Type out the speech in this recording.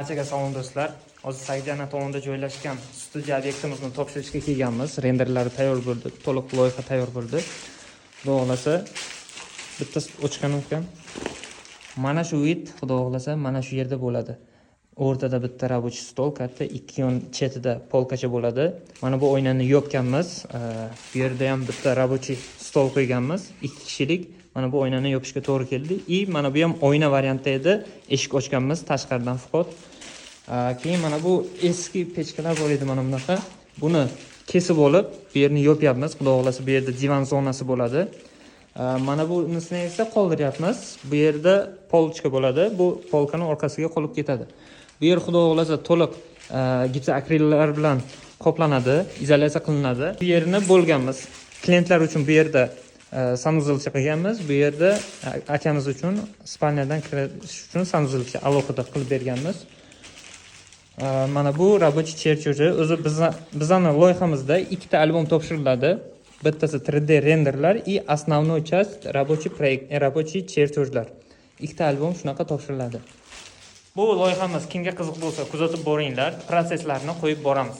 Barchaga salom do'stlar. Hozir Saidjana tomonda joylashgan studiya obyektimizni topshirishga kelganmiz. Renderlari tayyor bo'ldi, to'liq loyiha tayyor bo'ldi. Xudo xolasa bittasi ochgan ekan. Mana shu uyit xudo xolasa mana shu yerda bo'ladi. O'rtada bitta рабочий stol katta, ikki yon chetida polkacha bo'ladi. Mana bu oynani yopganmiz. Bu yerda ham bitta рабочий stol qo'yganmiz, 2 kishilik. Mana bu oynani yopishga to'g'ri keldi. Mana bu ham oyna variantda edi. Eshik ochganmiz tashqaridan faqat. Keyin mana bu eski pechkalar bor edi mana bunaqa. Buni kesib olib, bu yerni yopyapmiz. Xudo xolasa bu yerda divan zonasi bo'ladi. Mana bunisini esa qoldiryapmiz. Bu yerda polchka bo'ladi. Bu polkani orqasiga qolib ketadi. Bu yer xudo xolasa to'liq gips akrillar bilan qoplanadi, izolyatsiya qilinadi. Bu yerni bo'lganmiz. Klientlar uchun bu yerda sanuzilcha qilganmiz. Bu yerda akamiz uchun spalniyadan kirish uchun sanuzilcha alohida qilib berganmiz. Mana bu рабочий cherchoji. O'zi bizning loyihamizda ikkita albom topshiriladi. Bittasi 3D renderlar и основной часть рабочий проект, рабочий cherchojlar. Ikkita albom shunaqa topshiriladi. Bu loyihamiz kimga qiziq bo'lsa, kuzatib boringlar, proseslarni qo'yib boramiz.